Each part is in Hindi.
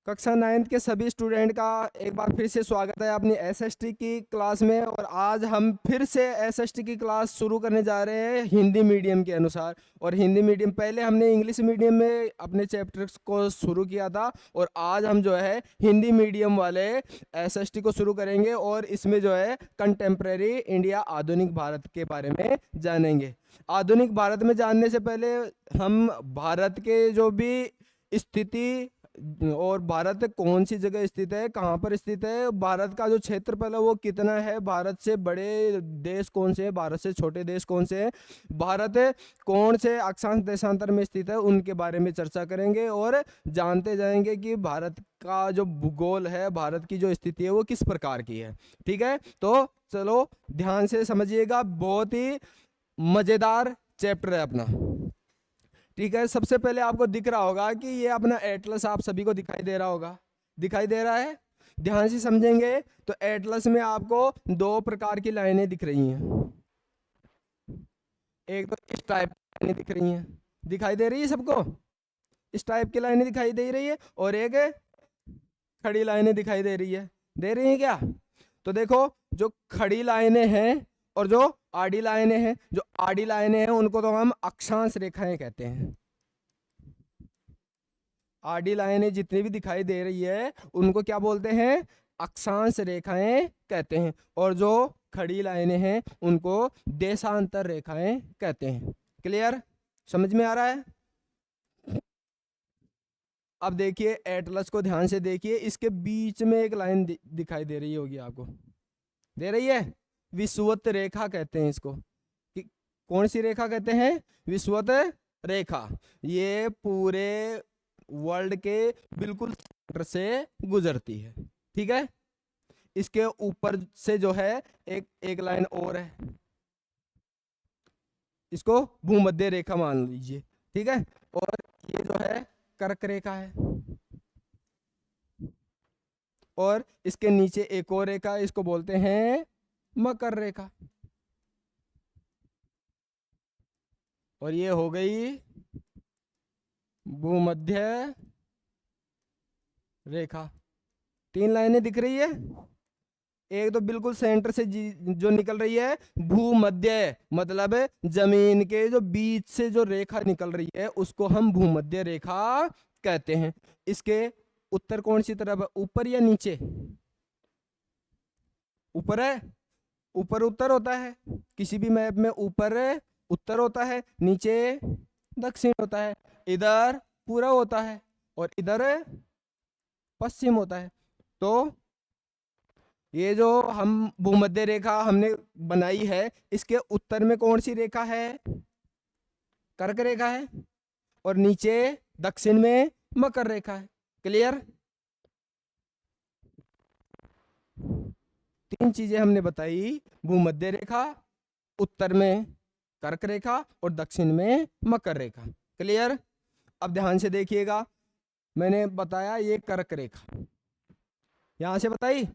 कक्षा 9th के सभी स्टूडेंट का एक बार फिर से स्वागत है अपनी एसएसटी की क्लास में। और आज हम फिर से एसएसटी की क्लास शुरू करने जा रहे हैं हिंदी मीडियम के अनुसार। और हिंदी मीडियम पहले हमने इंग्लिश मीडियम में अपने चैप्टर्स को शुरू किया था, और आज हम जो है हिंदी मीडियम वाले एसएसटी को शुरू करेंगे। और इसमें जो है कंटेम्प्रेरी इंडिया, आधुनिक भारत के बारे में जानेंगे। आधुनिक भारत में जानने से पहले हम भारत के जो भी स्थिति और भारत कौन सी जगह स्थित है, कहाँ पर स्थित है, भारत का जो क्षेत्रफल है वो कितना है, भारत से बड़े देश कौन से हैं, भारत से छोटे देश कौन से हैं, भारत कौन से अक्षांश देशांतर में स्थित है, उनके बारे में चर्चा करेंगे। और जानते जाएंगे कि भारत का जो भूगोल है, भारत की जो स्थिति है वो किस प्रकार की है। ठीक है, तो चलो ध्यान से समझिएगा, बहुत ही मजेदार चैप्टर है अपना। ठीक है, सबसे पहले आपको दिख रहा होगा कि ये अपना एटलस आप सभी को दिखाई दे रहा होगा, दिखाई दे रहा है। ध्यान से समझेंगे तो एटलस में आपको दो प्रकार की लाइनें दिख रही हैं। एक तो इस टाइप की लाइनें दिख रही हैं, दिखाई दे रही है सबको, इस टाइप की लाइनें दिखाई दे रही है। और एक खड़ी लाइनें दिखाई दे रही है, दे रही है क्या? तो देखो, जो खड़ी लाइनें हैं और जो आड़ी लाइनें हैं, जो आड़ी लाइनें हैं उनको तो हम अक्षांश रेखाएं कहते हैं। आड़ी लाइनें जितनी भी दिखाई दे रही है उनको क्या बोलते हैं? अक्षांश रेखाएं कहते हैं। और जो खड़ी लाइनें हैं उनको देशांतर रेखाएं कहते हैं। क्लियर? समझ में आ रहा है? अब देखिए एटलस को ध्यान से देखिए, इसके बीच में एक लाइन दिखाई दे रही होगी आपको, दे रही है? विषुवत रेखा कहते हैं इसको। कि कौन सी रेखा कहते हैं? विषुवत रेखा। ये पूरे वर्ल्ड के बिल्कुल सेंटर से गुजरती है। ठीक है, इसके ऊपर से जो है एक एक लाइन और है, इसको भूमध्य रेखा मान लीजिए। ठीक है, और ये जो है कर्क रेखा है, और इसके नीचे एक और रेखा, इसको बोलते हैं मकर रेखा। और ये हो गई भूमध्य रेखा। तीन लाइनें दिख रही है, एक तो बिल्कुल सेंटर से जो निकल रही है, भूमध्य मतलब जमीन के जो बीच से जो रेखा निकल रही है उसको हम भूमध्य रेखा कहते हैं। इसके उत्तर कौन सी तरफ है, ऊपर या नीचे? ऊपर है, ऊपर उत्तर होता है किसी भी मैप में, ऊपर उत्तर होता है, नीचे दक्षिण होता है, इधर पूरा होता है और इधर पश्चिम होता है। तो ये जो हम भूमध्य रेखा हमने बनाई है, इसके उत्तर में कौन सी रेखा है? कर्क रेखा है, और नीचे दक्षिण में मकर रेखा है। क्लियर? तीन चीजें हमने बताई, भूमध्य रेखा, उत्तर में कर्क रेखा और दक्षिण में मकर रेखा। क्लियर? अब ध्यान से देखिएगा, मैंने बताया ये कर्क रेखा यहां से बताई,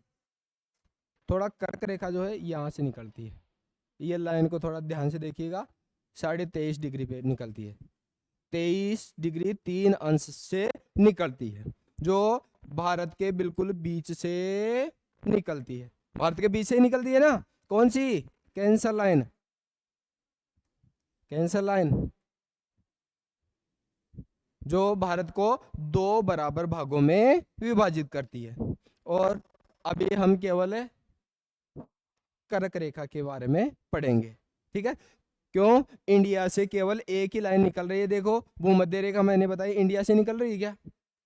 थोड़ा कर्क रेखा जो है यहाँ से निकलती है, ये लाइन को थोड़ा ध्यान से देखिएगा, 23.5 डिग्री पे निकलती है, 23 डिग्री 3 अंश से निकलती है, जो भारत के बिल्कुल बीच से निकलती है। भारत के बीच से ही निकलती है ना? कौन सी? कैंसर लाइन, कैंसर लाइन जो भारत को दो बराबर भागों में विभाजित करती है। और अभी हम केवल कर्क रेखा के बारे में पढ़ेंगे। ठीक है, क्यों? इंडिया से केवल एक ही लाइन निकल रही है। देखो, भूमध्य रेखा मैंने बताई इंडिया से निकल रही है क्या?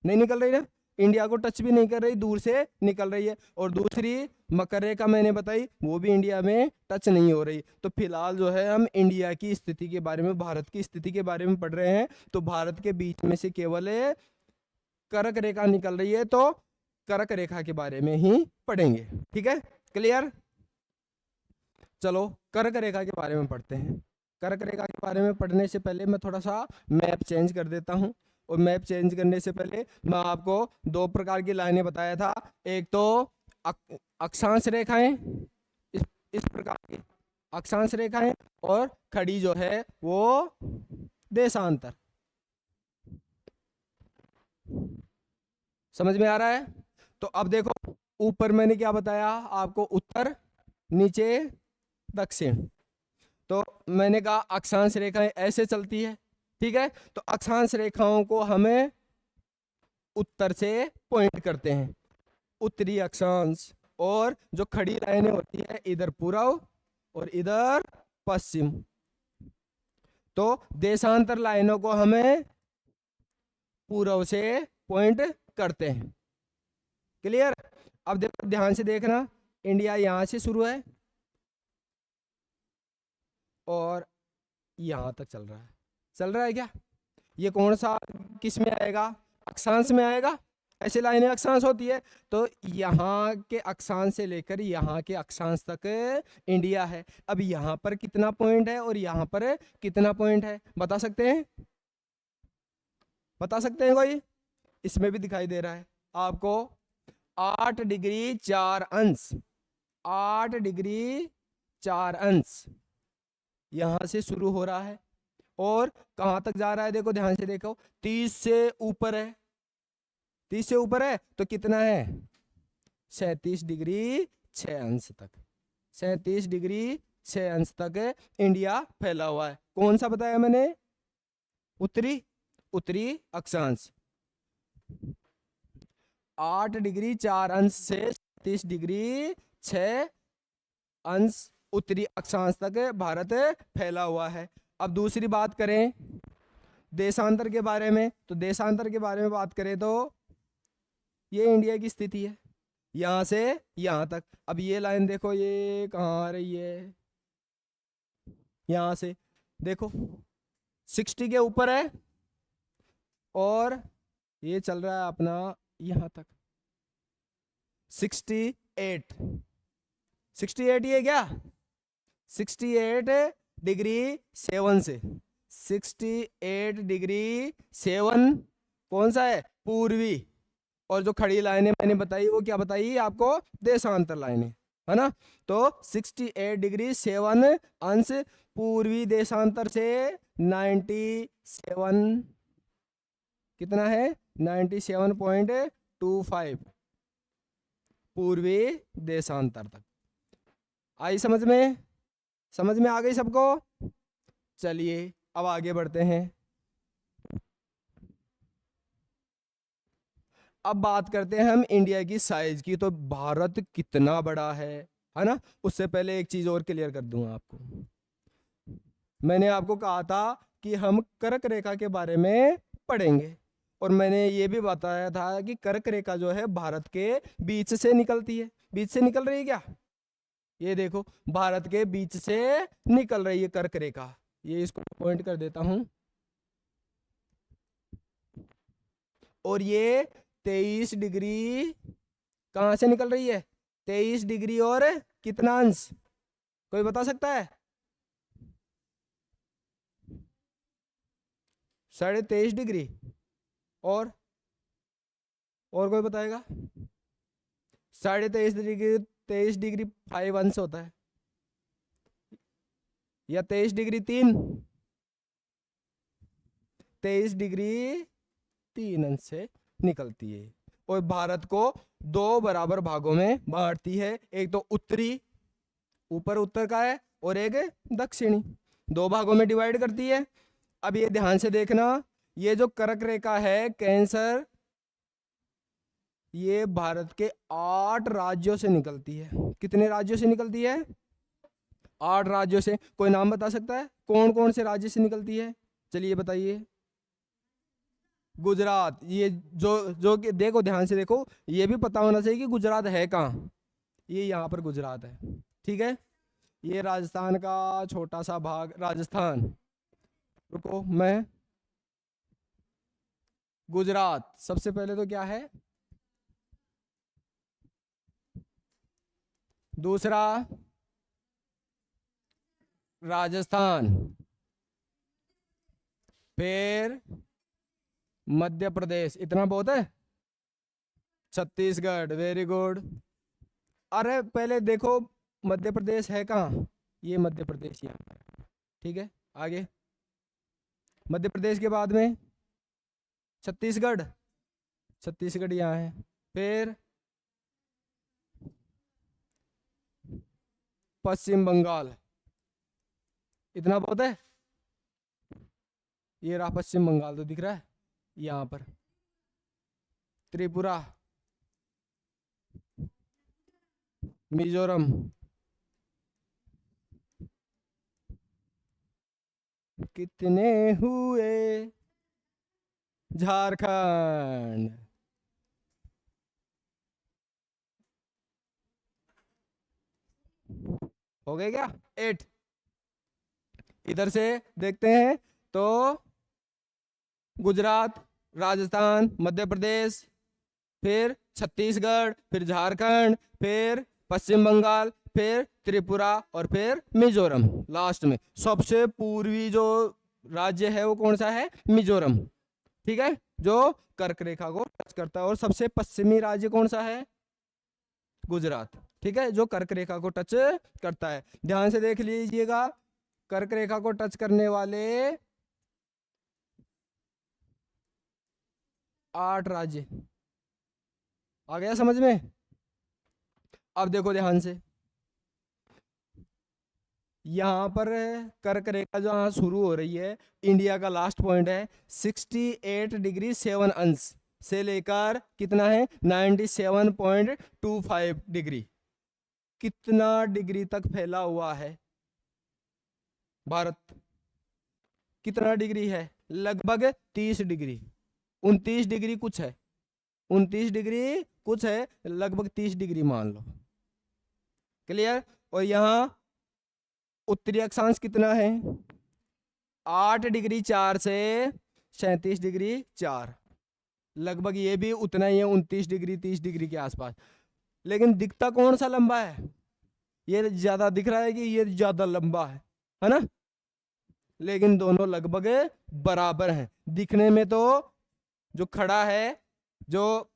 नहीं निकल रही ना, इंडिया को टच भी नहीं कर रही, दूर से निकल रही है। और दूसरी मकर रेखा मैंने बताई, वो भी इंडिया में टच नहीं हो रही। तो फिलहाल जो है हम इंडिया की स्थिति के बारे में, भारत की स्थिति के बारे में पढ़ रहे हैं। तो भारत के बीच में से केवल कर्क रेखा निकल रही है, तो कर्क रेखा के बारे में ही पढ़ेंगे। ठीक है, क्लियर? चलो कर्क रेखा के बारे में पढ़ते हैं। कर्क रेखा के बारे में पढ़ने से पहले मैं थोड़ा सा मैप चेंज कर देता हूं। और मैप चेंज करने से पहले मैं आपको दो प्रकार की लाइनें बताया था, एक तो अक्षांश रेखाएं, इस प्रकार की अक्षांश रेखाएं, और खड़ी जो है वो देशांतर। समझ में आ रहा है? तो अब देखो, ऊपर मैंने क्या बताया आपको, उत्तर, नीचे दक्षिण। तो मैंने कहा अक्षांश रेखाएं ऐसे चलती है, ठीक है। तो अक्षांश रेखाओं को हमें उत्तर से पॉइंट करते हैं, उत्तरी अक्षांश। और जो खड़ी लाइनें होती है, इधर पूर्व और इधर पश्चिम। तो देशांतर लाइनों को हमें पूर्व से पॉइंट करते हैं। क्लियर? अब देखो, ध्यान से देखना, इंडिया यहां से शुरू है और यहां तक चल रहा है। चल रहा है क्या? ये कौन सा, किस में आएगा? अक्षांश में आएगा। ऐसी लाइनें अक्षांश होती है। तो यहाँ के अक्षांश से लेकर यहाँ के अक्षांश तक इंडिया है। अब यहाँ पर कितना पॉइंट है और यहाँ पर कितना पॉइंट है, बता सकते हैं? बता सकते हैं कोई? इसमें भी दिखाई दे रहा है आपको, 8 डिग्री 4 अंश, 8 डिग्री 4 अंश यहां से शुरू हो रहा है और कहां तक जा रहा है? देखो, ध्यान से देखो, 30 से ऊपर है। 30 से ऊपर है तो कितना है? 37 डिग्री 6 अंश तक। 37 डिग्री 6 अंश तक इंडिया फैला हुआ है। कौन सा बताया मैंने? उत्तरी, उत्तरी अक्षांश। 8 डिग्री 4 अंश से 37 डिग्री 6 अंश उत्तरी अक्षांश तक भारत फैला हुआ है। अब दूसरी बात करें देशांतर के बारे में, तो देशांतर के बारे में बात करें तो ये इंडिया की स्थिति है, यहां से यहां तक। अब ये लाइन देखो, ये कहाँ आ रही है? यहां से देखो, 60 के ऊपर है और ये चल रहा है अपना यहां तक 68। 68 ये क्या? 68 डिग्री 7 से, 68 डिग्री 7 कौन सा है? पूर्वी। और जो खड़ी लाइनें मैंने बताई वो क्या बताई आपको? देशांतर लाइनें, है ना। तो 68 डिग्री 7 अंश पूर्वी देशांतर से 97, कितना है? 97.25 पूर्वी देशांतर तक। आई समझ में? समझ में आ गई सबको? चलिए अब आगे बढ़ते हैं। अब बात करते हैं हम इंडिया की साइज की। तो भारत कितना बड़ा है ना। उससे पहले एक चीज और क्लियर कर दूंगा आपको। मैंने आपको कहा था कि हम कर्क रेखा के बारे में पढ़ेंगे और मैंने ये भी बताया था कि कर्क रेखा जो है भारत के बीच से निकलती है। बीच से निकल रही है क्या? ये देखो, भारत के बीच से निकल रही है कर्क रेखा। ये इसको पॉइंट कर देता हूं। और ये 23 डिग्री कहां से निकल रही है? 23 डिग्री और कितना अंश, कोई बता सकता है? 23.5 डिग्री और कोई बताएगा? 23.5 डिग्री, 23 डिग्री 5 अंश होता है, या 23 डिग्री 3, 23 डिग्री 3 अंश से निकलती है। और भारत को 2 बराबर भागों में बांटती है। एक तो उत्तरी, ऊपर उत्तर का है, और एक दक्षिणी, 2 भागों में डिवाइड करती है। अब ये ध्यान से देखना, ये जो कर्क रेखा है कैंसर, ये भारत के 8 राज्यों से निकलती है। कितने राज्यों से निकलती है? 8 राज्यों से। कोई नाम बता सकता है कौन कौन से राज्य से निकलती है? चलिए बताइए। गुजरात। ये जो जो कि देखो, ध्यान से देखो, ये भी पता होना चाहिए कि गुजरात है कहाँ। ये यहाँ पर गुजरात है, ठीक है। ये राजस्थान का छोटा सा भाग, राजस्थान। रुको, मैं गुजरात सबसे पहले तो क्या है? दूसरा राजस्थान, फिर मध्य प्रदेश, इतना बहुत है। Chhattisgarh, very good. अरे पहले देखो मध्य प्रदेश है कहाँ? ये मध्य प्रदेश यहाँ पर, ठीक है। आगे मध्य प्रदेश के बाद में छत्तीसगढ़, छत्तीसगढ़ यहाँ है, फिर पश्चिम बंगाल, इतना बहुत है। ये रहा पश्चिम बंगाल, तो दिख रहा है यहाँ पर। त्रिपुरा, मिजोरम, कितने हुए, झारखंड। हो गए क्या 8। इधर से देखते हैं तो गुजरात, राजस्थान, मध्य प्रदेश, फिर छत्तीसगढ़, फिर झारखंड, फिर पश्चिम बंगाल, फिर त्रिपुरा और फिर मिजोरम। लास्ट में सबसे पूर्वी जो राज्य है वो कौन सा है, मिजोरम। ठीक है, जो कर्क रेखा को टच करता है। और सबसे पश्चिमी राज्य कौन सा है, गुजरात। ठीक है, जो कर्क रेखा को टच करता है। ध्यान से देख लीजिएगा, कर्क रेखा को टच करने वाले 8 राज्य आ गया समझ में। अब देखो ध्यान से, यहाँ पर कर्क रेखा जहाँ शुरू हो रही है, इंडिया का लास्ट पॉइंट है 68 डिग्री 7 अंश से लेकर कितना है 97.25 डिग्री। कितना डिग्री तक फैला हुआ है भारत, कितना डिग्री है, लगभग 30 डिग्री, 29 डिग्री कुछ है, 29 डिग्री कुछ है, लगभग 30 डिग्री मान लो। क्लियर। और यहाँ उत्तरी अक्षांश कितना है, 8 डिग्री 4 से 37 डिग्री 4, लगभग ये भी उतना ही है, 29 डिग्री 30 डिग्री के आसपास। लेकिन दिखता कौन सा लंबा है, ये ज्यादा दिख रहा है कि ये ज्यादा लंबा है ना। लेकिन दोनों लगभग बराबर हैं दिखने में। तो जो खड़ा है, जो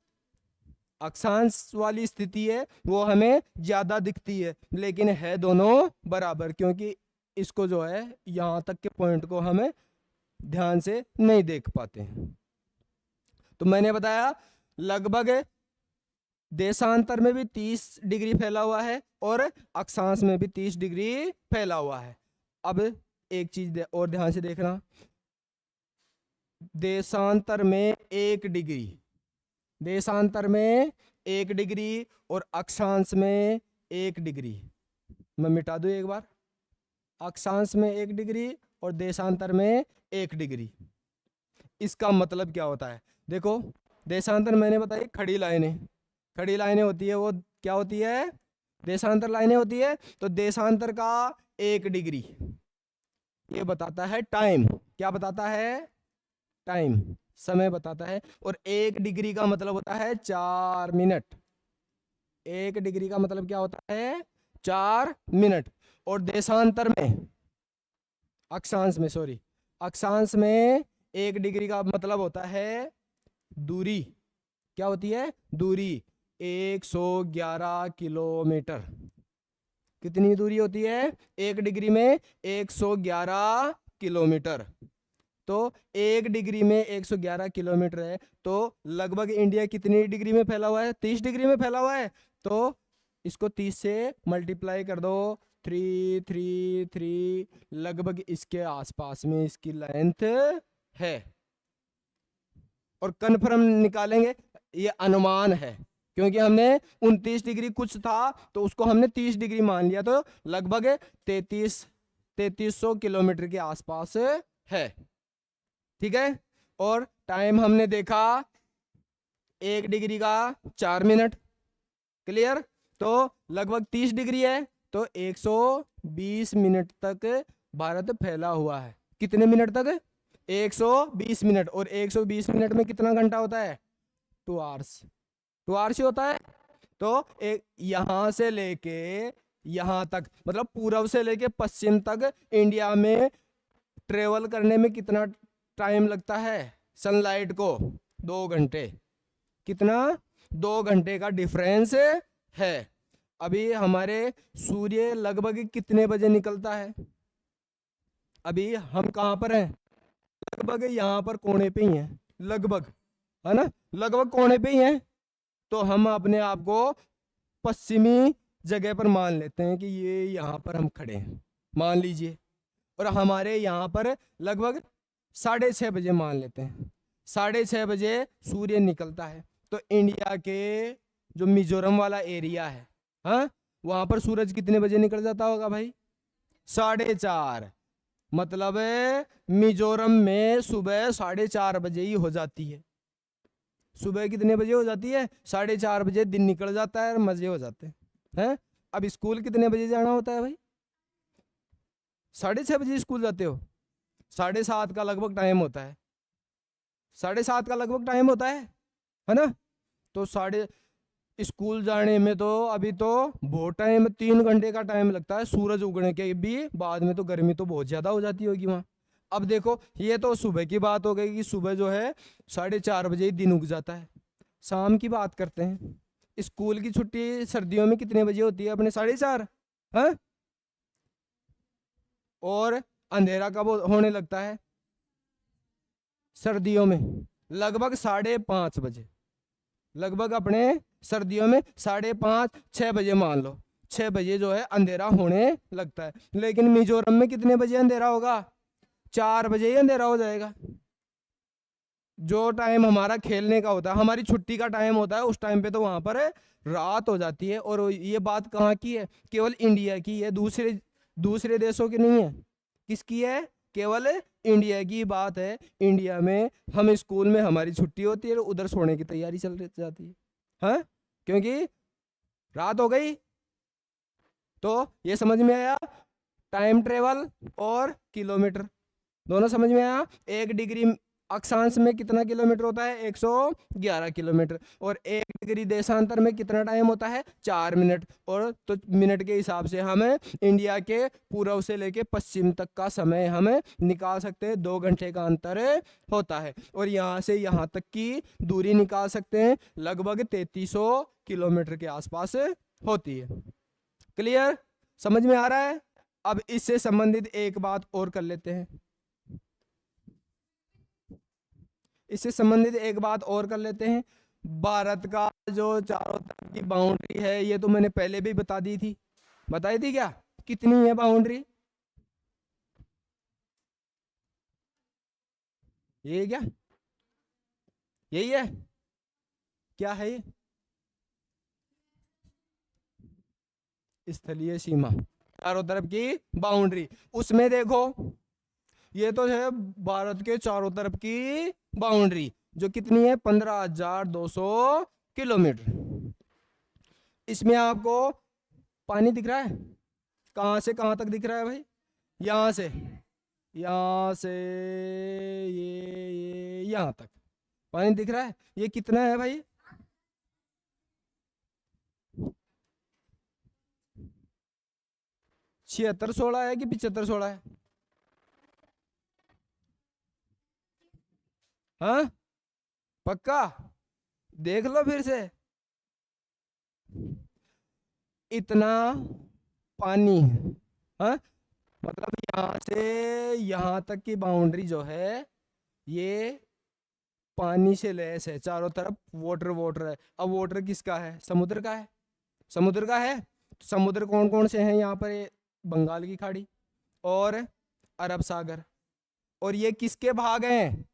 अक्षांश वाली स्थिति है, वो हमें ज्यादा दिखती है, लेकिन है दोनों बराबर, क्योंकि इसको जो है यहां तक के पॉइंट को हमें ध्यान से नहीं देख पाते हैं। तो मैंने बताया लगभग देशांतर में भी 30 डिग्री फैला हुआ है और अक्षांश में भी 30 डिग्री फैला हुआ है। अब एक चीज और ध्यान से देखना, देशांतर में 1 डिग्री, देशांतर में 1 डिग्री और अक्षांश में 1 डिग्री। मैं मिटा दूं एक बार, अक्षांश में 1 डिग्री और देशांतर में 1 डिग्री। इसका मतलब क्या होता है, देखो देशांतर मैंने बताई खड़ी लाइनें, खड़ी लाइनें होती है, वो क्या होती है, देशांतर लाइनें होती है। तो देशांतर का 1 डिग्री ये बताता है टाइम, क्या बताता है, टाइम, समय बताता है। और 1 डिग्री का मतलब होता है 4 मिनट। 1 डिग्री का मतलब क्या होता है, 4 मिनट। और देशांतर में, अक्षांश में, सॉरी, अक्षांश में 1 डिग्री का मतलब होता है दूरी। क्या होती है, दूरी 111 किलोमीटर। कितनी दूरी होती है 1 डिग्री में, 111 किलोमीटर। तो 1 डिग्री में 111 किलोमीटर है, तो लगभग इंडिया कितनी डिग्री में फैला हुआ है, 30 डिग्री में फैला हुआ है। तो इसको 30 से मल्टीप्लाई कर दो, 333, लगभग इसके आसपास में इसकी लेंथ है। और कन्फर्म निकालेंगे, ये अनुमान है, क्योंकि हमने 29 डिग्री कुछ था तो उसको हमने 30 डिग्री मान लिया, तो लगभग 3300 किलोमीटर के आसपास है। ठीक है। और टाइम हमने देखा 1 डिग्री का 4 मिनट। क्लियर। तो लगभग 30 डिग्री है, तो 120 मिनट तक भारत फैला हुआ है। कितने मिनट तक, 120 मिनट। और 120 मिनट में कितना घंटा होता है, 2 आवर्स, 2 आवर्स ही होता है। तो एक यहां से लेके यहां तक, मतलब पूर्व से लेके पश्चिम तक इंडिया में ट्रेवल करने में कितना टाइम लगता है सनलाइट को, 2 घंटे। कितना, 2 घंटे का डिफरेंस है। अभी हमारे सूर्य लगभग कितने बजे निकलता है, अभी हम कहां पर हैं, लगभग यहाँ पर कोने पे ही हैं लगभग। है ना, लगभग कोने पे ही हैं, तो हम अपने आप को पश्चिमी जगह पर मान लेते हैं कि ये यहाँ पर हम खड़े हैं, मान लीजिए। और हमारे यहाँ पर लगभग 6:30 बजे मान लेते हैं, 6:30 बजे सूर्य निकलता है। तो इंडिया के जो मिजोरम वाला एरिया है, हाँ, वहां पर सूरज कितने बजे निकल जाता होगा भाई? 4:30। मतलब मिजोरम में सुबह 4:30 बजे ही हो जाती है। सुबह कितने बजे हो जाती है? 4:30 बजे। दिन निकल जाता है और मजे हो जाते हैं। अब स्कूल कितने बजे जाना होता है भाई? 6:30 बजे स्कूल जाते हो? 7:30 का लगभग टाइम होता है, 7:30 का लगभग टाइम होता है ना। तो स्कूल जाने में तो अभी तो बहुत टाइम, 3 घंटे का टाइम लगता है, सूरज उगने के भी बाद में तो गर्मी तो बहुत ज्यादा हो जाती होगी वहां। अब देखो, ये तो सुबह की बात हो गई कि सुबह जो है 4:30 बजे ही दिन उग जाता है। शाम की बात करते हैं। स्कूल की छुट्टी सर्दियों में कितने बजे होती है अपने? 4:30। हाँ, और अंधेरा कब होने लगता है सर्दियों में? लगभग 5:30 बजे। लगभग अपने सर्दियों में 5:30 6 बजे मान लो, 6 बजे जो है अंधेरा होने लगता है। लेकिन मिजोरम में कितने बजे अंधेरा होगा? 4 बजे ही अंधेरा हो जाएगा। जो टाइम हमारा खेलने का होता है, हमारी छुट्टी का टाइम होता है, उस टाइम पे तो वहां पर रात हो जाती है। और ये बात कहाँ की है? केवल इंडिया की है, दूसरे दूसरे देशों की नहीं है। किसकी है? केवल इंडिया की बात है। इंडिया में हम स्कूल में हमारी छुट्टी होती है, उधर सोने की तैयारी चल जाती है, हाँ, क्योंकि रात हो गई। तो ये समझ में आया, टाइम ट्रेवल और किलोमीटर दोनों समझ में आया। 1 डिग्री अक्षांश में कितना किलोमीटर होता है? 111 किलोमीटर। और 1 डिग्री देशांतर में कितना टाइम होता है? 4 मिनट। और तो मिनट के हिसाब से हम इंडिया के पूर्व से लेके पश्चिम तक का समय हम निकाल सकते हैं। 2 घंटे का अंतर होता है। और यहाँ से यहाँ तक की दूरी निकाल सकते हैं, लगभग 3300 किलोमीटर के आसपास होती है। क्लियर? समझ में आ रहा है? अब इससे संबंधित एक बात और कर लेते हैं। इससे संबंधित एक बात और कर लेते हैं। भारत का जो चारों तरफ की बाउंड्री है, ये तो मैंने पहले भी बता दी थी। बताई थी क्या? कितनी है बाउंड्री? ये क्या? यही है? क्या है ये? स्थलीय सीमा, चारों तरफ की बाउंड्री। उसमें देखो, ये तो है भारत के चारों तरफ की बाउंड्री, जो कितनी है? 15,200 किलोमीटर। इसमें आपको पानी दिख रहा है? कहाँ से कहाँ तक दिख रहा है भाई? यहाँ से, यहाँ से ये यहाँ तक पानी दिख रहा है। ये कितना है भाई? 76-16 है कि 75-16 है? हाँ, पक्का? देख लो फिर से। इतना पानी, हाँ, मतलब यहाँ से यहाँ तक की बाउंड्री जो है, ये पानी से लैस है, चारों तरफ वाटर वाटर है। अब वाटर किसका है? समुद्र का है। समुद्र का है। तो समुद्र कौन कौन से हैं यहाँ पर? ये बंगाल की खाड़ी और अरब सागर। और ये किसके भाग हैं?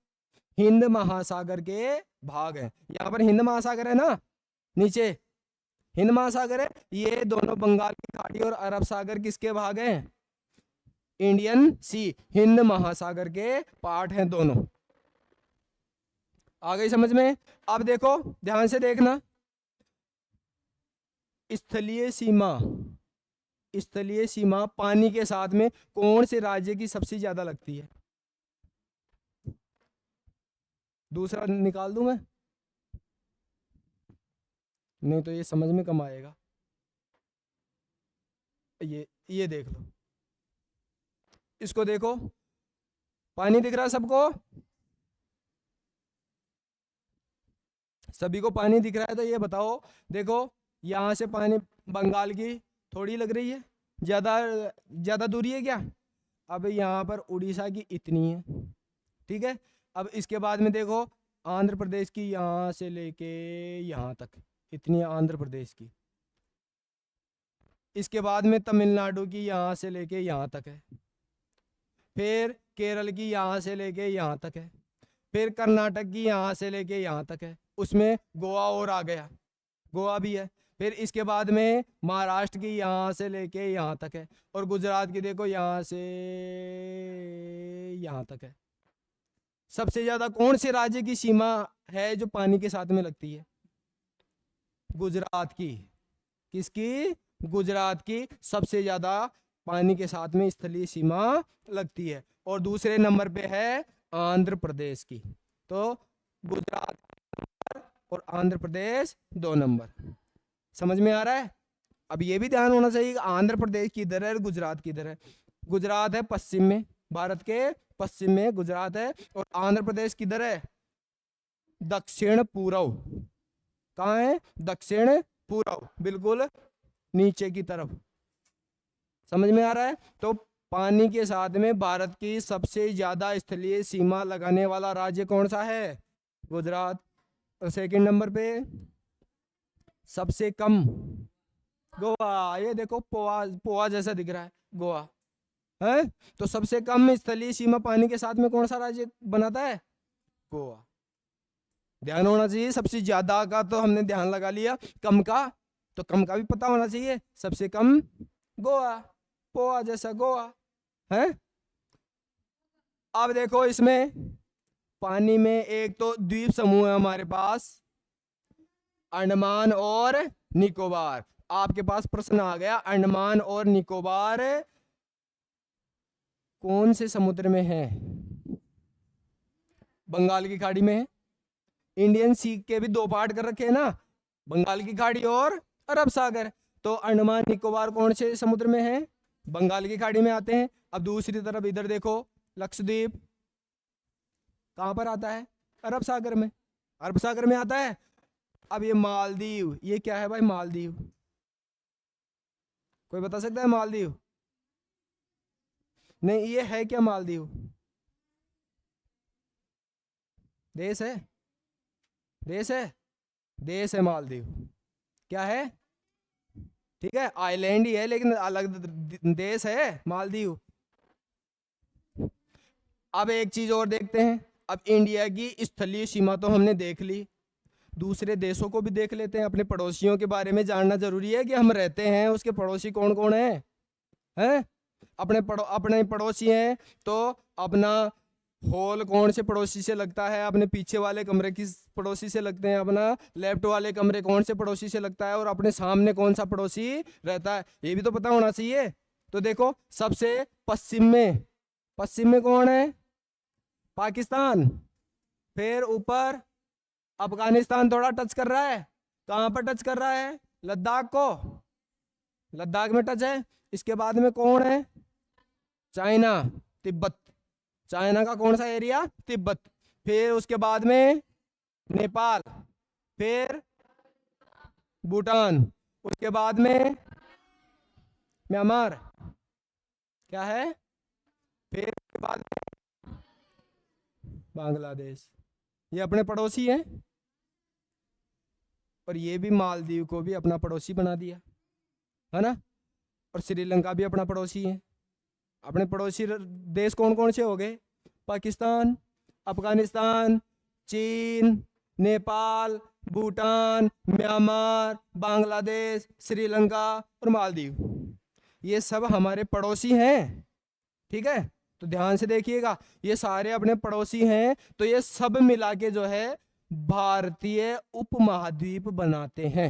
हिंद महासागर के भाग हैं। यहाँ पर हिंद महासागर है ना, नीचे हिंद महासागर है। ये दोनों बंगाल की खाड़ी और अरब सागर किसके भाग हैं? इंडियन सी, हिंद महासागर के पार्ट हैं दोनों। आ गई समझ में? अब देखो, ध्यान से देखना। स्थलीय सीमा, स्थलीय सीमा पानी के साथ में कौन से राज्य की सबसे ज्यादा लगती है? दूसरा निकाल दूं मैं? नहीं तो ये समझ में कम आएगा। ये देख लो, इसको देखो, पानी दिख रहा है सबको? सभी को पानी दिख रहा है? तो ये बताओ, देखो, यहाँ से पानी बंगाल की थोड़ी लग रही है, ज्यादा ज्यादा दूरी है क्या? अब यहाँ पर उड़ीसा की इतनी है, ठीक है। अब इसके बाद में देखो, आंध्र प्रदेश की यहाँ से लेके यहाँ तक, इतनी आंध्र प्रदेश की। इसके बाद में तमिलनाडु की यहाँ से लेके यहाँ तक है। फिर केरल की यहाँ से लेके यहाँ तक है। फिर कर्नाटक की यहाँ से लेके यहाँ तक है। उसमें गोवा और आ गया, गोवा भी है। फिर इसके बाद में महाराष्ट्र की यहाँ से लेके यहाँ तक है। और गुजरात की देखो यहाँ से यहाँ तक है। सबसे ज्यादा कौन से राज्य की सीमा है जो पानी के साथ में लगती है? गुजरात की। किसकी? गुजरात की सबसे ज्यादा पानी के साथ में स्थलीय सीमा लगती है। और दूसरे नंबर पे है आंध्र प्रदेश की। तो गुजरात और आंध्र प्रदेश 2 नंबर। समझ में आ रहा है? अब ये भी ध्यान होना चाहिए कि आंध्र प्रदेश किधर है और गुजरात किधर है। गुजरात है पश्चिम में, भारत के पश्चिम में गुजरात है। और आंध्र प्रदेश किधर है? दक्षिण पूर्व। कहाँ है? दक्षिण पूर्व, बिल्कुल नीचे की तरफ। समझ में आ रहा है? तो पानी के साथ में भारत की सबसे ज्यादा स्थलीय सीमा लगाने वाला राज्य कौन सा है? गुजरात। और सेकंड नंबर पे सबसे कम गोवा। ये देखो पोहा, पोहा जैसा दिख रहा है गोवा है। तो सबसे कम स्थलीय सीमा पानी के साथ में कौन सा राज्य बनाता है? गोवा। ध्यान होना चाहिए, सबसे ज्यादा का तो हमने ध्यान लगा लिया, कम का तो कम का भी पता होना चाहिए। सबसे कम गोवा, पोहा जैसा गोवा है। अब देखो इसमें पानी में एक तो द्वीप समूह है हमारे पास, अंडमान और निकोबार। आपके पास प्रश्न आ गया, अंडमान और निकोबार कौन से समुद्र में है? बंगाल की खाड़ी में है। इंडियन सी के भी 2 पार्ट कर रखे हैं ना, बंगाल की खाड़ी और अरब सागर। तो अंडमान निकोबार कौन से समुद्र में है? बंगाल की खाड़ी में आते हैं। अब दूसरी तरफ इधर देखो, लक्षद्वीप कहां पर आता है? अरब सागर में, अरब सागर में आता है। अब ये मालदीव, ये क्या है भाई? मालदीव। कोई बता सकता है मालदीव? नहीं, ये है क्या मालदीव? देश है? देश है? देश है मालदीव। क्या है? ठीक है, आइलैंड ही है लेकिन अलग देश है मालदीव। अब एक चीज और देखते हैं। अब इंडिया की स्थलीय सीमा तो हमने देख ली, दूसरे देशों को भी देख लेते हैं। अपने पड़ोसियों के बारे में जानना जरूरी है कि हम रहते हैं, उसके पड़ोसी कौन कौन है, हैं? अपने पड़ोसी हैं तो अपना हॉल कौन से पड़ोसी से लगता है? अपने पीछे वाले कमरे किस पड़ोसी से लगते हैं? अपना लेफ्ट वाले कमरे कौन से पड़ोसी से लगता है? और अपने सामने कौन सा पड़ोसी रहता है, ये भी तो पता होना चाहिए। तो देखो सबसे पश्चिम में कौन है? पाकिस्तान। फिर ऊपर अफगानिस्तान थोड़ा टच कर रहा है। कहां पर टच कर रहा है? लद्दाख को, लद्दाख में टच है। इसके बाद में कौन है? चाइना, तिब्बत। चाइना का कौन सा एरिया? तिब्बत। फिर उसके बाद में नेपाल, फिर भूटान, उसके बाद में म्यांमार। क्या है? फिर उसके बाद में बांग्लादेश। ये अपने पड़ोसी हैं। और ये भी मालदीव को भी अपना पड़ोसी बना दिया है ना। और श्रीलंका भी अपना पड़ोसी है। अपने पड़ोसी देश कौन कौन से हो गए? पाकिस्तान, अफगानिस्तान, चीन, नेपाल, भूटान, म्यांमार, बांग्लादेश, श्रीलंका और मालदीव। ये सब हमारे पड़ोसी हैं। ठीक है, तो ध्यान से देखिएगा, ये सारे अपने पड़ोसी हैं। तो ये सब मिला के जो है भारतीय उपमहाद्वीप बनाते हैं।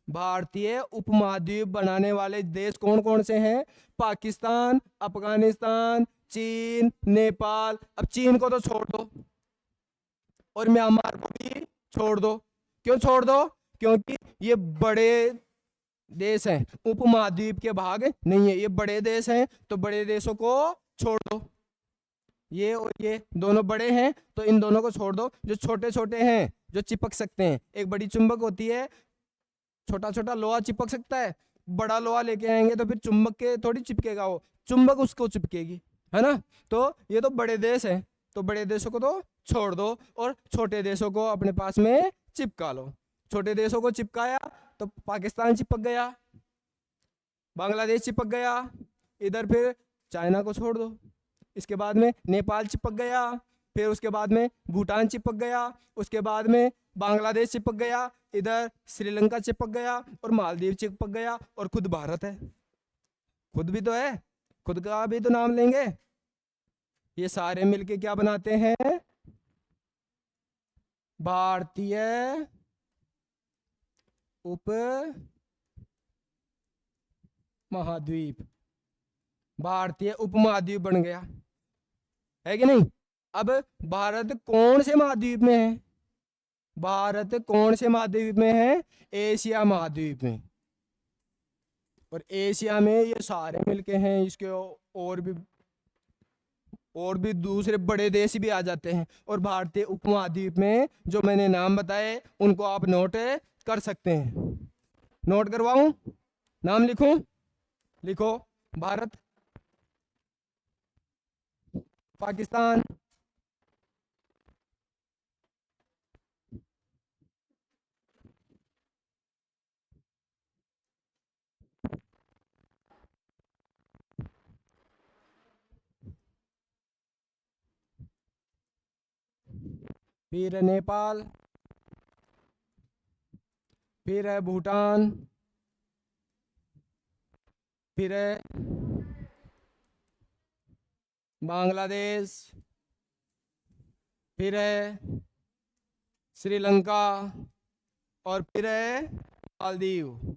भारतीय उपमहाद्वीप बनाने वाले देश कौन कौन से हैं? पाकिस्तान, अफगानिस्तान, चीन, नेपाल। अब चीन को तो छोड़ दो और म्यांमार को भी छोड़ दो। क्यों छोड़ दो? क्योंकि ये बड़े देश हैं, उपमहाद्वीप के भाग नहीं है। ये बड़े देश हैं तो बड़े देशों को छोड़ दो। ये और ये दोनों बड़े हैं तो इन दोनों को छोड़ दो। जो छोटे छोटे हैं जो चिपक सकते हैं, एक बड़ी चुंबक होती है, छोटा छोटा लोहा चिपक सकता है। बड़ा लोहा लेके आएंगे तो फिर चुंबक के थोड़ी चिपकेगा, वो चुंबक उसको चिपकेगी, है ना। तो ये तो बड़े देश हैं तो बड़े देशों को तो छोड़ दो और छोटे देशों को अपने पास में चिपका लो। छोटे देशों को चिपकाया तो पाकिस्तान चिपक गया, बांग्लादेश चिपक गया, इधर फिर चाइना को छोड़ दो, इसके बाद में नेपाल चिपक गया, फिर उसके बाद में भूटान चिपक गया, उसके बाद में बांग्लादेश चिपक गया, इधर श्रीलंका चिपक गया और मालदीव चिपक गया, और खुद भारत है। खुद भी तो है, खुद का भी तो नाम लेंगे। ये सारे मिलके क्या बनाते हैं? भारतीय उप महाद्वीप। भारतीय उपमहाद्वीप बन गया, है कि नहीं? अब भारत कौन से महाद्वीप में है? भारत कौन से महाद्वीप में है? एशिया महाद्वीप में। और एशिया में ये सारे मिलके हैं, इसके और भी दूसरे बड़े देश भी आ जाते हैं। और भारतीय उपमहाद्वीप में जो मैंने नाम बताए उनको आप नोट कर सकते हैं। नोट करवाऊं? नाम लिखूं? लिखो। भारत, पाकिस्तान, फिर है नेपाल, फिर है भूटान, फिर है बांग्लादेश, फिर है श्रीलंका, और फिर है मालदीव।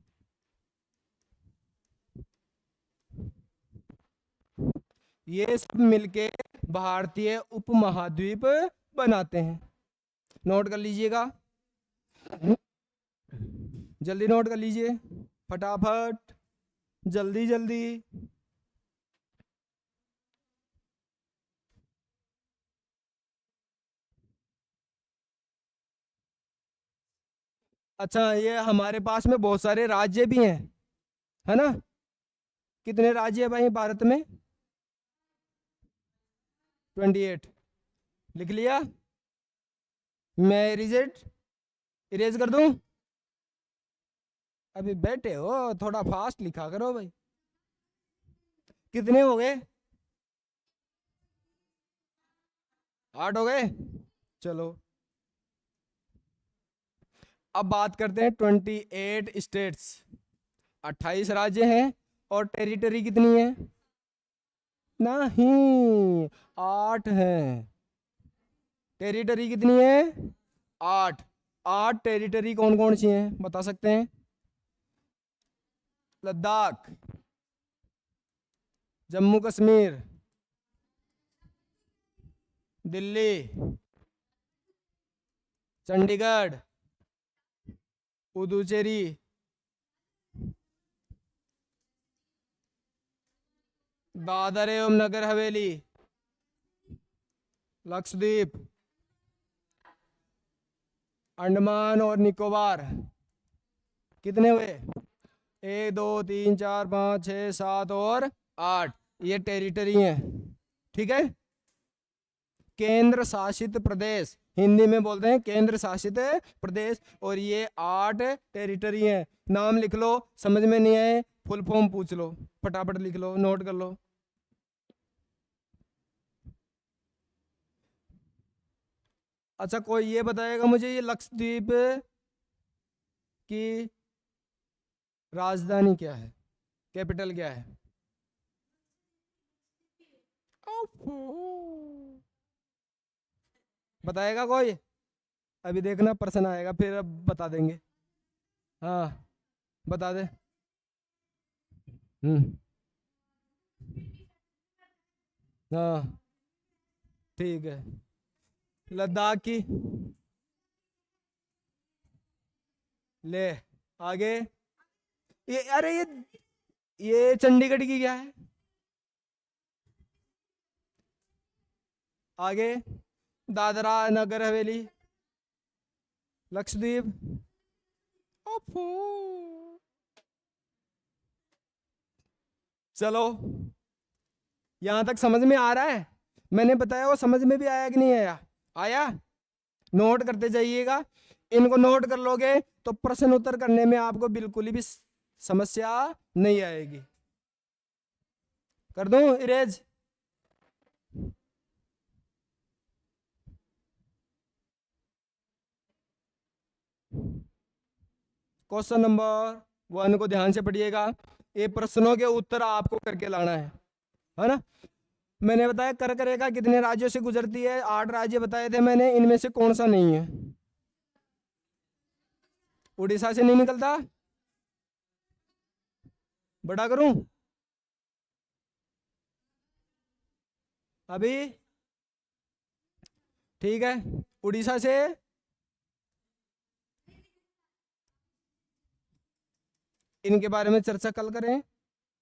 ये सब मिलके भारतीय उपमहाद्वीप बनाते हैं। नोट कर लीजिएगा, जल्दी नोट कर लीजिए, फटाफट, जल्दी जल्दी। अच्छा, ये हमारे पास में बहुत सारे राज्य भी हैं, है ना? कितने राज्य है भाई भारत में? 28। लिख लिया? मैं इरेज कर दूं? अभी बैठे हो, थोड़ा फास्ट लिखा करो भाई। कितने हो गए? 8 हो गए। चलो, अब बात करते हैं 28 स्टेट्स। 28 राज्य हैं, और टेरिटरी कितनी है? नहीं, 8 हैं। टेरिटरी कितनी है? 8। 8 टेरिटरी कौन कौन सी हैं बता सकते हैं? लद्दाख, जम्मू कश्मीर, दिल्ली, चंडीगढ़, पुदुचेरी, दादर एवं नगर हवेली, लक्षद्वीप, अंडमान और निकोबार। कितने हुए? 1 2 3 4 5 6 7 और 8। ये टेरिटरी हैं, ठीक है? केंद्र शासित प्रदेश, हिंदी में बोलते हैं केंद्र शासित प्रदेश। और ये 8 टेरिटरी हैं। नाम लिख लो, समझ में नहीं आए फुल फॉर्म पूछ लो, फटाफट लिख लो, नोट कर लो। अच्छा, कोई ये बताएगा मुझे, ये लक्षद्वीप की राजधानी क्या है? कैपिटल क्या है? बताएगा कोई? अभी देखना प्रश्न आएगा, फिर अब बता देंगे। हाँ, बता दे। हम्म। हाँ, ठीक है। लद्दाख की? ले, आगे। ये अरे ये चंडीगढ़ की क्या है? आगे, दादरा नगर हवेली, लक्षद्वीप। ओफो। चलो, यहां तक समझ में आ रहा है? मैंने बताया वो समझ में भी आया कि नहीं आया? आया? नोट करते जाइएगा, इनको नोट कर लोगे तो प्रश्न उत्तर करने में आपको बिल्कुल भी समस्या नहीं आएगी। कर दूं इरेज? क्वेश्चन नंबर 1 को ध्यान से पढ़िएगा, ये प्रश्नों के उत्तर आपको करके लाना है ना। मैंने बताया कर करेगा कितने राज्यों से गुजरती है, 8 राज्य बताए थे मैंने, इनमें से कौन सा नहीं है? उड़ीसा से नहीं निकलता। बड़ा करूं अभी? ठीक है, उड़ीसा से इनके बारे में चर्चा कल करें,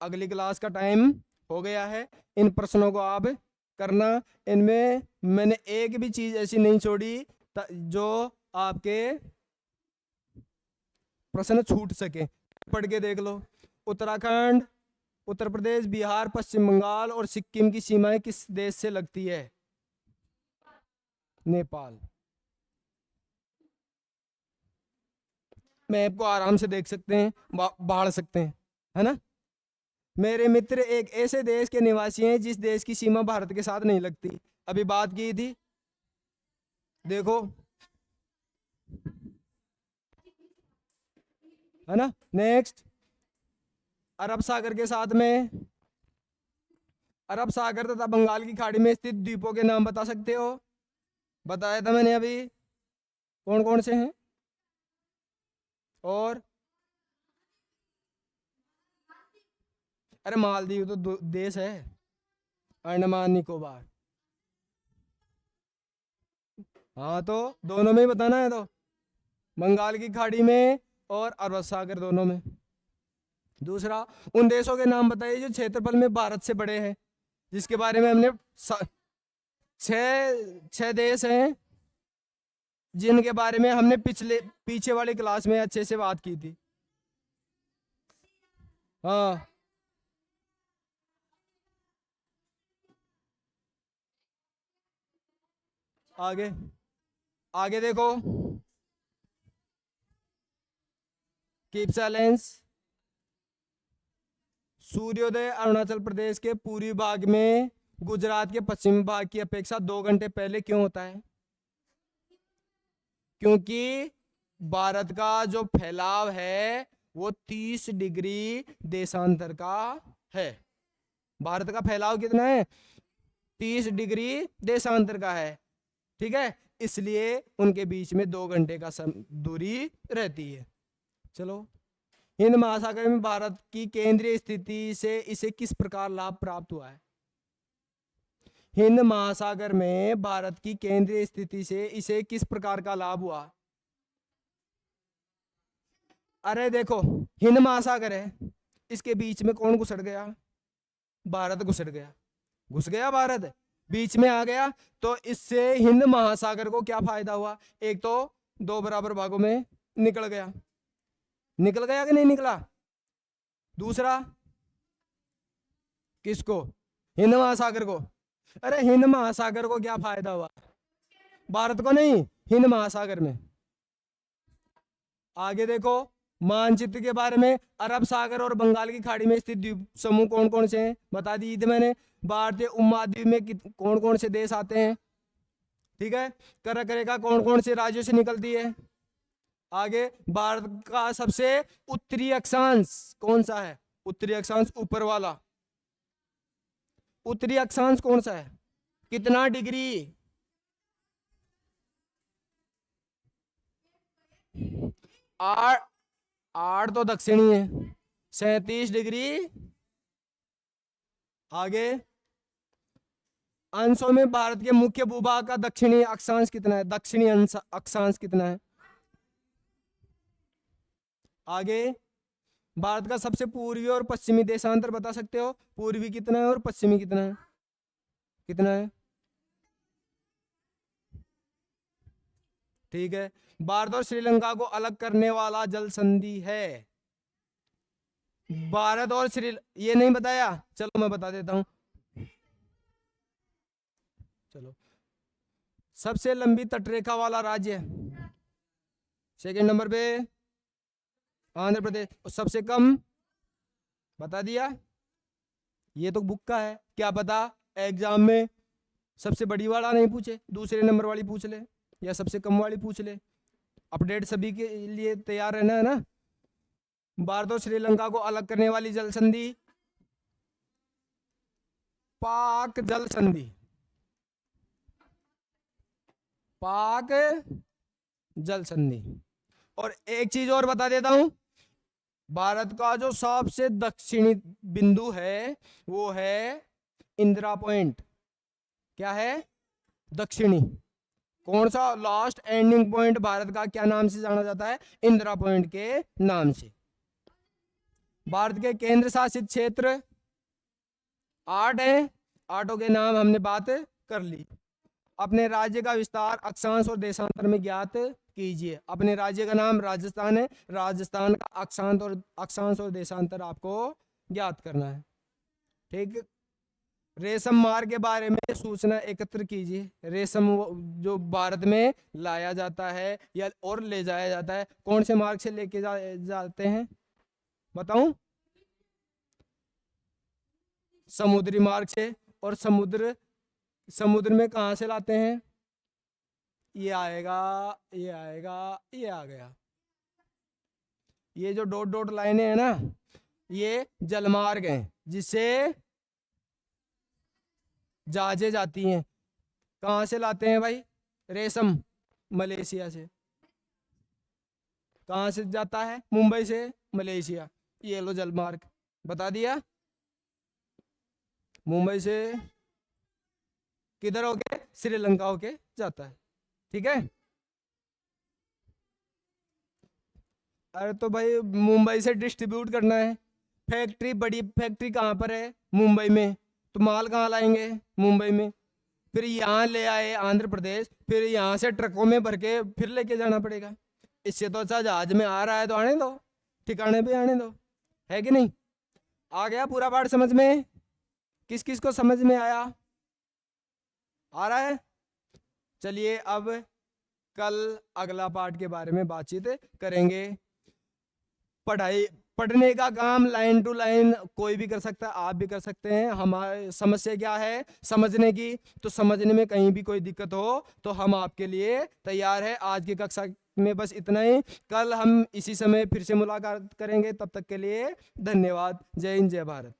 अगली क्लास का टाइम हो गया है। इन प्रश्नों को आप करना, इनमें मैंने एक भी चीज ऐसी नहीं छोड़ी जो आपके प्रश्न छूट सके। पढ़ के देख लो। उत्तराखंड, उत्तर प्रदेश, बिहार, पश्चिम बंगाल और सिक्किम की सीमाएं किस देश से लगती है? नेपाल। मैप को आराम से देख सकते हैं, बाढ़ सकते हैं, है ना। मेरे मित्र एक ऐसे देश के निवासी हैं जिस देश की सीमा भारत के साथ नहीं लगती, अभी बात की थी, देखो, है ना। नेक्स्ट, अरब सागर के साथ में, अरब सागर तथा बंगाल की खाड़ी में स्थित द्वीपों के नाम बता सकते हो? बताया था मैंने अभी, कौन कौन से हैं? और अरे मालदीव तो देश है, अंडमान निकोबार। हाँ तो दोनों में ही बताना है, तो बंगाल की खाड़ी में और अरब सागर दोनों में। दूसरा, उन देशों के नाम बताइए जो क्षेत्रफल में भारत से बड़े हैं, जिसके बारे में हमने छह देश हैं जिनके बारे में हमने पीछे वाली क्लास में अच्छे से बात की थी। हाँ, आगे आगे देखो, कीप साइलेंस। सूर्योदय अरुणाचल प्रदेश के पूर्वी भाग में गुजरात के पश्चिमी भाग की अपेक्षा 2 घंटे पहले क्यों होता है? क्योंकि भारत का जो फैलाव है वो 30 डिग्री देशांतर का है। भारत का फैलाव कितना है? 30 डिग्री देशांतर का है, ठीक है, इसलिए उनके बीच में 2 घंटे का दूरी रहती है। चलो, हिंद महासागर में भारत की केंद्रीय स्थिति से इसे किस प्रकार लाभ प्राप्त हुआ है? हिंद महासागर में भारत की केंद्रीय स्थिति से इसे किस प्रकार का लाभ हुआ? अरे देखो, हिंद महासागर है, इसके बीच में कौन घुसड़ गया? भारत घुसड़ गया, घुस गया भारत, बीच में आ गया, तो इससे हिंद महासागर को क्या फायदा हुआ? एक तो 2 बराबर भागों में निकल गया, निकल गया कि नहीं निकला? दूसरा, किसको? हिंद महासागर को। अरे हिंद महासागर को क्या फायदा हुआ? भारत को नहीं, हिंद महासागर में। आगे देखो, मानचित्र के बारे में, अरब सागर और बंगाल की खाड़ी में स्थित द्वीप समूह कौन कौन से हैं बता दिए थे मैंने। भारतीय उपमहाद्वीप में कौन कौन से देश आते हैं, ठीक है, करेगा कौन कौन से राज्यों से निकलती है। आगे, भारत का सबसे उत्तरी अक्षांश कौन सा है? उत्तरी अक्षांश ऊपर वाला, उत्तरी अक्षांश कौन सा है? कितना डिग्री? 8 तो दक्षिणी है, 37 डिग्री। आगे, अंशों में भारत के मुख्य भूभाग का दक्षिणी अक्षांश कितना है? दक्षिणी अक्षांश कितना है? आगे, भारत का सबसे पूर्वी और पश्चिमी देशांतर बता सकते हो? पूर्वी कितना है और पश्चिमी कितना है? कितना है? ठीक है, भारत और श्रीलंका को अलग करने वाला जल संधि है? भारत और ये नहीं बताया, चलो मैं बता देता हूं। चलो, सबसे लंबी तटरेखा वाला राज्य, सेकंड नंबर पे आंध्र प्रदेश। और सबसे कम, बता दिया। ये तो बुक का है, क्या पता एग्जाम में सबसे बड़ी वाला नहीं पूछे, दूसरे नंबर वाली पूछ ले या सबसे कम वाली पूछ ले। अपडेट सभी के लिए तैयार रहना है ना। भारत और श्रीलंका को अलग करने वाली जल संधि, पाक जल संधि, पाक जल संधि। और एक चीज और बता देता हूं, भारत का जो सबसे दक्षिणी बिंदु है वो है इंदिरा पॉइंट। क्या है? दक्षिणी। कौन सा लास्ट एंडिंग पॉइंट भारत का क्या नाम से जाना जाता है? इंदिरा पॉइंट के नाम से। भारत के केंद्र शासित क्षेत्र 8 हैं, 8 के नाम हमने बात कर ली। अपने राज्य का विस्तार अक्षांश और देशांतर में ज्ञात कीजिए। अपने राज्य का नाम राजस्थान है, राजस्थान का अक्षांश और देशांतर आपको ज्ञात करना है। ठीक। रेशम मार्ग के बारे में सूचना एकत्र कीजिए। रेशम जो भारत में लाया जाता है या और ले जाया जाता है, कौन से मार्ग से लेके जाते हैं बताऊं? समुद्री मार्ग से। और समुद्र में कहां से लाते हैं? ये आएगा, ये आएगा, ये आ गया। ये जो डॉट डॉट लाइनें हैं ना, ये जलमार्ग हैं जिससे जहाजें जाती हैं। कहां से लाते हैं भाई? रेशम मलेशिया से। कहां से जाता है? मुंबई से मलेशिया। ये लो जलमार्ग, बता दिया। मुंबई से किधर होके? श्रीलंका होके जाता है। ठीक है। अरे तो भाई मुंबई से डिस्ट्रीब्यूट करना है। फैक्ट्री, बड़ी फैक्ट्री कहाँ पर है? मुंबई में। तो माल कहाँ लाएंगे? मुंबई में। फिर यहाँ ले आए आंध्र प्रदेश, फिर यहाँ से ट्रकों में भर के फिर लेके जाना पड़ेगा। इससे तो अच्छा जहाज में आ रहा है तो आने दो, ठिकाने पे आने दो, है कि नहीं? आ गया पूरा पाठ समझ में? किस किस को समझ में आया? आ रहा है? चलिए अब कल अगला पाठ के बारे में बातचीत करेंगे। पढ़ने का काम लाइन टू लाइन कोई भी कर सकता है, आप भी कर सकते हैं। हमारी समस्या क्या है? समझने की। तो समझने में कहीं भी कोई दिक्कत हो तो हम आपके लिए तैयार है। आज की कक्षा में बस इतना ही। कल हम इसी समय फिर से मुलाकात करेंगे। तब तक के लिए धन्यवाद। जय हिंद, जय भारत।